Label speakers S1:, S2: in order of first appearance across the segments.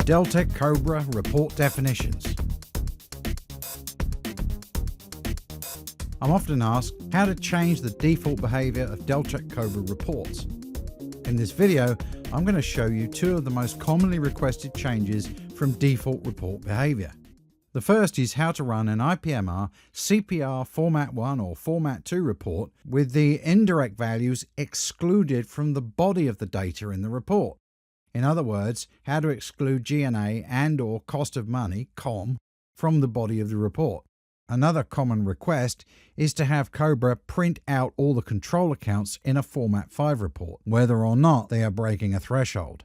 S1: Deltek Cobra report definitions. I'm often asked how to change the default behavior of Deltek Cobra reports. In this video, I'm going to show you two of the most commonly requested changes from default report behavior. The first is how to run an IPMR CPR Format 1 or Format 2 report with the indirect values excluded from the body of the data in the report. In other words, how to exclude G&A and/or cost of money, COM, from the body of the report. Another common request is to have Cobra print out all the control accounts in a Format 5 report, whether or not they are breaking a threshold.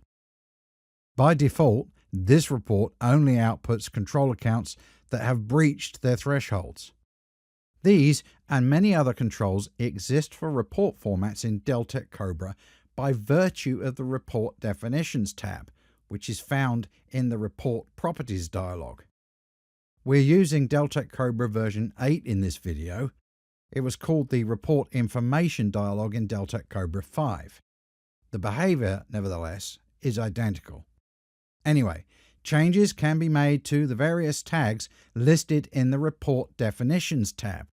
S1: By default, this report only outputs control accounts that have breached their thresholds. These and many other controls exist for report formats in Deltek Cobra by virtue of the Report Definitions tab, which is found in the Report Properties dialog. We're using Deltek Cobra version 8 in this video. It was called the Report Information dialog in Deltek Cobra 5. The behavior, nevertheless, is identical. Anyway, changes can be made to the various tags listed in the Report Definitions tab.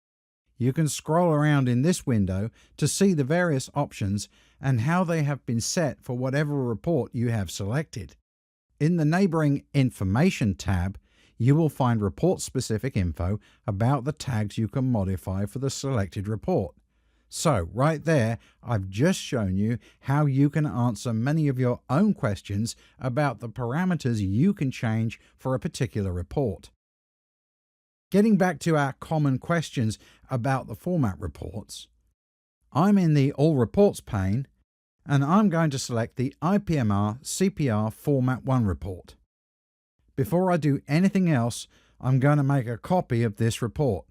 S1: You can scroll around in this window to see the various options and how they have been set for whatever report you have selected. In the neighboring Information tab, you will find report-specific info about the tags you can modify for the selected report. So, right there, I've just shown you how you can answer many of your own questions about the parameters you can change for a particular report. Getting back to our common questions about the format reports, I'm in the All Reports pane, and I'm going to select the IPMR CPR Format 1 report. Before I do anything else, I'm going to make a copy of this report.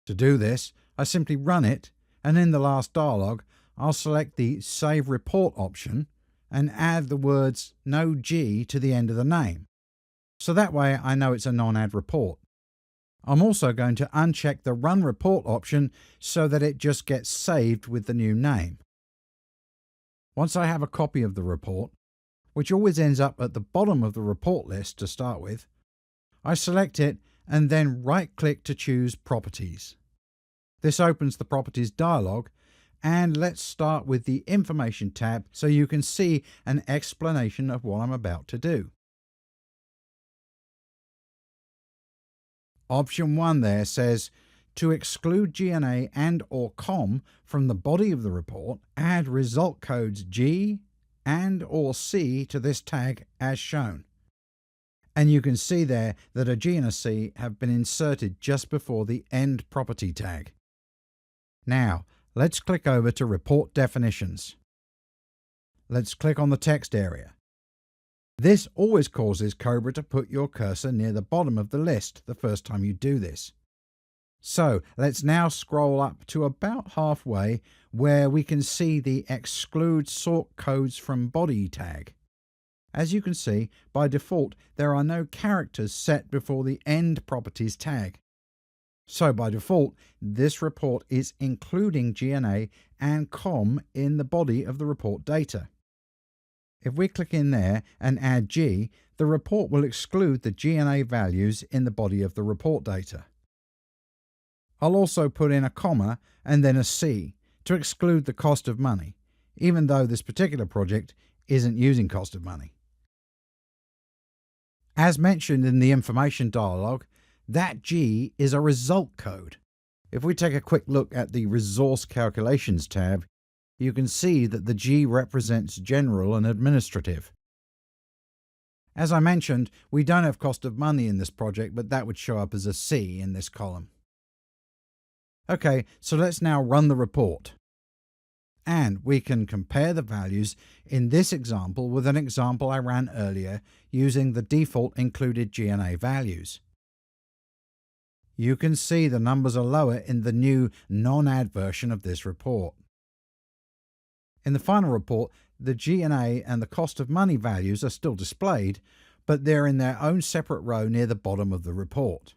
S1: To do this, I simply run it, and in the last dialog, I'll select the Save Report option and add the words no G to the end of the name. So that way I know it's a non-ad report. I'm also going to uncheck the Run Report option so that it just gets saved with the new name. Once I have a copy of the report, which always ends up at the bottom of the report list to start with, I select it and then right-click to choose Properties. This opens the Properties dialog, and let's start with the Information tab so you can see an explanation of what I'm about to do. Option 1 there says, to exclude G&A and/or COM from the body of the report, add result codes G and/or C to this tag as shown. And you can see there that a G and a C have been inserted just before the End Property tag. Now, let's click over to Report Definitions. Let's click on the text area. This always causes Cobra to put your cursor near the bottom of the list the first time you do this. So let's now scroll up to about halfway where we can see the Exclude Sort Codes from Body tag. As you can see, by default, there are no characters set before the End Properties tag. So by default, this report is including G&A and COM in the body of the report data. If we click in there and add G, the report will exclude the G&A values in the body of the report data. I'll also put in a comma and then a C to exclude the cost of money, even though this particular project isn't using cost of money. As mentioned in the Information dialog, that G is a result code. If we take a quick look at the Resource Calculations tab, you can see that the G represents general and administrative. As I mentioned, we don't have cost of money in this project, but that would show up as a C in this column. Okay, so let's now run the report. And we can compare the values in this example with an example I ran earlier using the default included G&A values. You can see the numbers are lower in the new non-ad version of this report. In the final report, the G&A and the cost of money values are still displayed, but they're in their own separate row near the bottom of the report.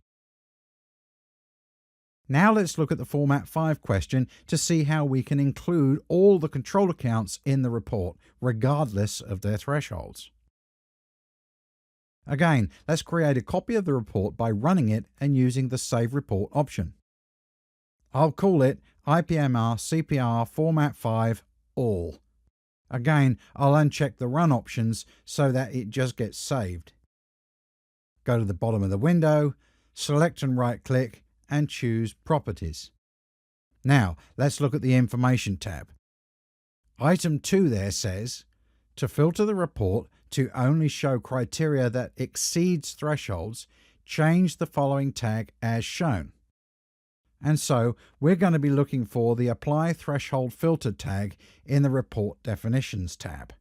S1: Now let's look at the Format 5 question to see how we can include all the control accounts in the report, regardless of their thresholds. Again, let's create a copy of the report by running it and using the Save Report option. I'll call it IPMR CPR Format 5 All. Again, I'll uncheck the Run options so that it just gets saved. Go to the bottom of the window, select and right-click, and choose Properties. Now, let's look at the Information tab. Item 2 there says, to filter the report to only show criteria that exceeds thresholds, change the following tag as shown. And so we're going to be looking for the Apply Threshold Filter tag in the Report Definitions tab.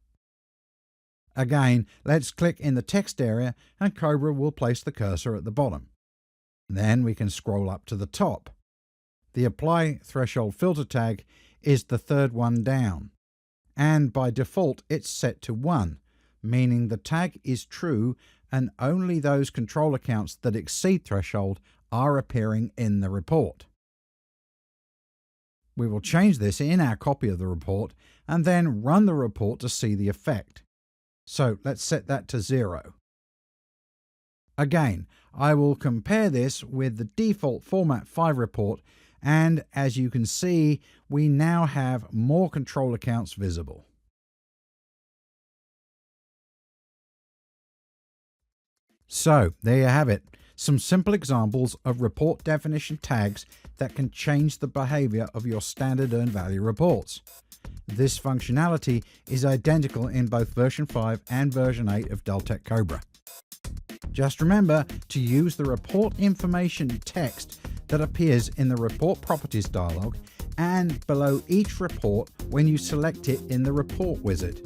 S1: Again, let's click in the text area and Cobra will place the cursor at the bottom. Then we can scroll up to the top. The Apply Threshold Filter tag is the third one down, and by default it's set to 1, meaning the tag is true and only those control accounts that exceed threshold are appearing in the report. We will change this in our copy of the report and then run the report to see the effect. So let's set that to 0. Again, I will compare this with the default Format 5 report, and as you can see, we now have more control accounts visible. So there you have it, some simple examples of report definition tags that can change the behavior of your standard earned value reports. This functionality is identical in both version 5 and version 8 of Deltek Cobra. Just remember to use the report information text that appears in the Report Properties dialog and below each report when you select it in the Report Wizard.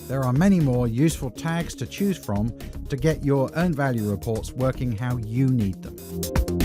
S1: There are many more useful tags to choose from to get your earned value reports working how you need them.